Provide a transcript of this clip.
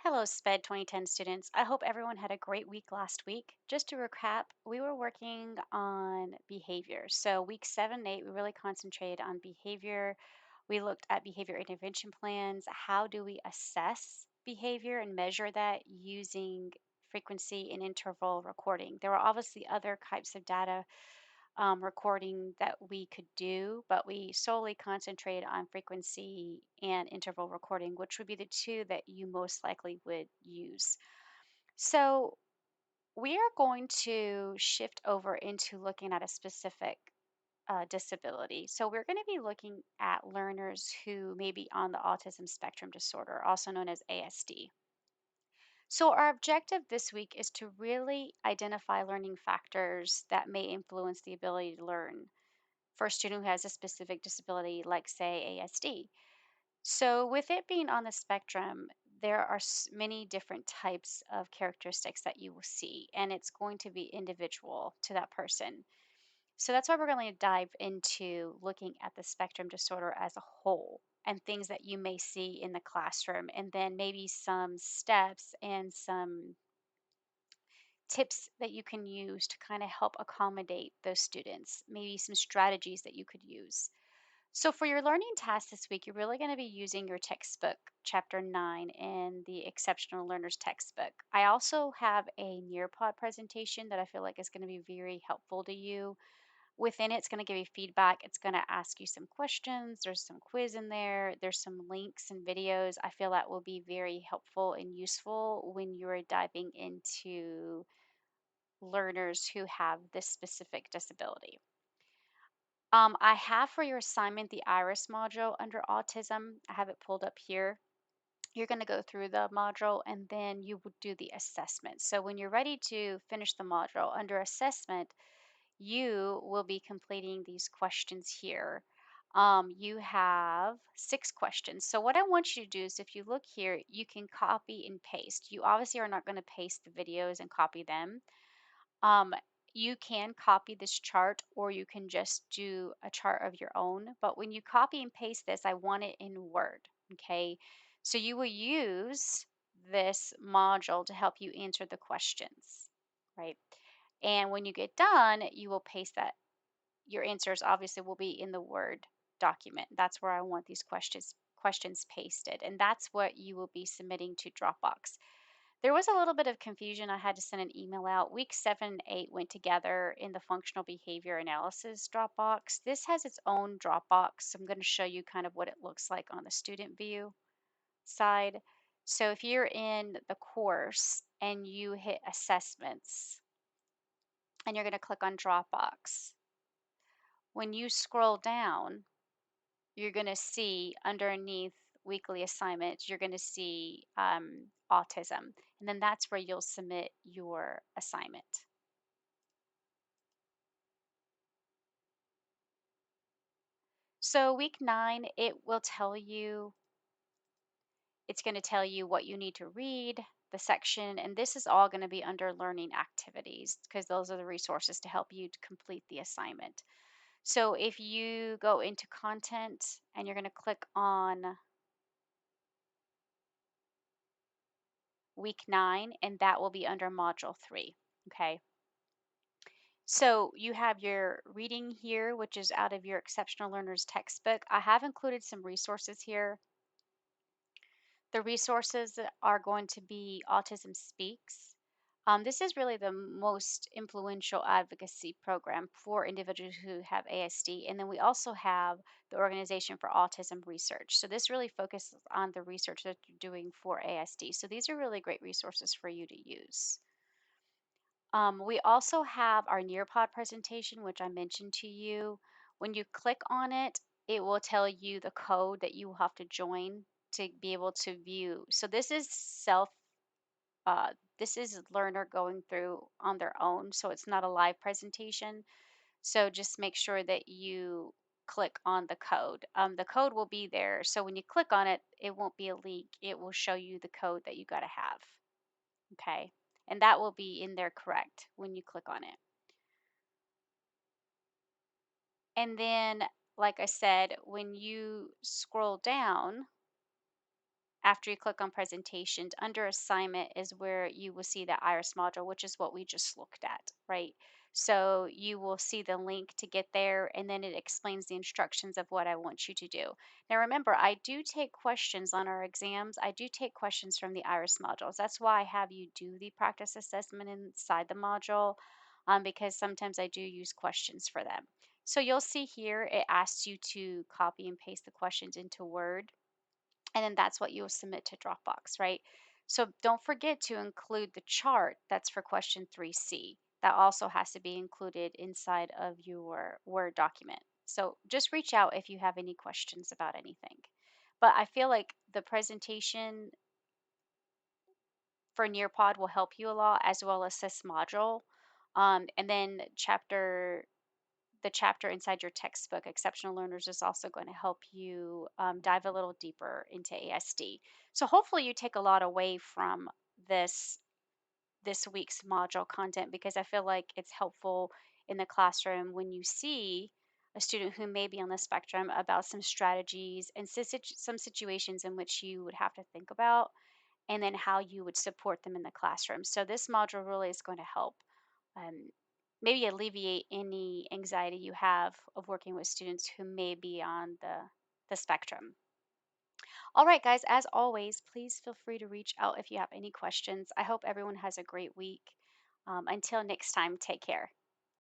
Hello, SPED 2010 students. I hope everyone had a great week last week. Just to recap, we were working on behavior. So, week 7 and 8, we really concentrated on behavior. We looked at behavior intervention plans. How do we assess behavior and measure that using frequency and interval recording? There were obviously other types of data recording that we could do, but we solely concentrated on frequency and interval recording, which would be the two that you most likely would use. So we are going to shift over into looking at a specific disability. So we're going to be looking at learners who may be on the autism spectrum disorder, also known as ASD. So, our objective this week is to really identify learning factors that may influence the ability to learn for a student who has a specific disability, like, say, ASD. So, with it being on the spectrum, there are many different types of characteristics that you will see, and it's going to be individual to that person. So, that's why we're going to dive into looking at the spectrum disorder as a whole and things that you may see in the classroom, and then maybe some steps and some tips that you can use to kind of help accommodate those students, maybe some strategies that you could use. So, for your learning task this week, you're really going to be using your textbook, Chapter 9, in the Exceptional Learners textbook. I also have a Nearpod presentation that I feel like is going to be very helpful to you. Within it, it's going to give you feedback. It's going to ask you some questions. There's some quiz in there. There's some links and videos. I feel that will be very helpful and useful when you're diving into learners who have this specific disability. I have for your assignment the IRIS module under autism. I have it pulled up here. You're going to go through the module and then you would do the assessment. So when you're ready to finish the module under assessment, you will be completing these questions here. You have 6 questions. So what I want you to do is if you look here, you can copy and paste. You obviously are not going to paste the videos and copy them. Um, you can copy this chart or you can just do a chart of your own. But when you copy and paste this, I want it in Word. Okay. So you will use this module to help you answer the questions, right? And when you get done, you will paste that. Your answers obviously will be in the Word document. That's where I want these questions pasted. And that's what you will be submitting to Dropbox. There was a little bit of confusion. I had to send an email out. Week 7 and 8 went together in the functional behavior analysis Dropbox. This has its own Dropbox. I'm going to show you kind of what it looks like on the student view side. So if you're in the course and you hit assessments and you're going to click on Dropbox, when you scroll down, you're going to see underneath weekly assignments, you're going to see autism. And then that's where you'll submit your assignment. So, week 9, it's going to tell you what you need to read, the section, and this is all going to be under learning activities because those are the resources to help you to complete the assignment. So, if you go into content and you're going to click on week 9, and that will be under module 3. Okay. So you have your reading here, which is out of your Exceptional Learners textbook. I have included some resources here. The resources are going to be Autism Speaks. This is really the most influential advocacy program for individuals who have ASD. And then we also have the Organization for Autism Research. So this really focuses on the research that you're doing for ASD. So these are really great resources for you to use. We also have our Nearpod presentation, which I mentioned to you. When you click on it, it will tell you the code that you will have to join to be able to view. So this is learner going through on their own, so it's not a live presentation. So just make sure that you click on the code. The code will be there, so when you click on it, it won't be a leak. It will show you the code that you got to have. Okay. And that will be in there correct when you click on it. And then, like I said, when you scroll down, after you click on presentations, under assignment is where you will see the iris module, which is what we just looked at, right? So you will see the link to get there, and then it explains the instructions of what I want you to do. Now, remember, I do take questions on our exams. I do take questions from the iris modules. That's why I have you do the practice assessment inside the module, because sometimes I do use questions for them. So you'll see here, it asks you to copy and paste the questions into Word, and then that's what you'll submit to Dropbox, right? So don't forget to include the chart that's for question 3C. That also has to be included inside of your Word document. So just reach out if you have any questions about anything. But I feel like the presentation for Nearpod will help you a lot, as well as this module. And then the chapter inside your textbook, Exceptional Learners, is also going to help you dive a little deeper into ASD. So hopefully you take a lot away from this this week's module content, because I feel like it's helpful in the classroom when you see a student who may be on the spectrum, about some strategies and some situations in which you would have to think about, and then how you would support them in the classroom. So this module really is going to help um, maybe alleviate any anxiety you have of working with students who may be on the spectrum. All right, guys, as always, please feel free to reach out if you have any questions. I hope everyone has a great week. Until next time, take care.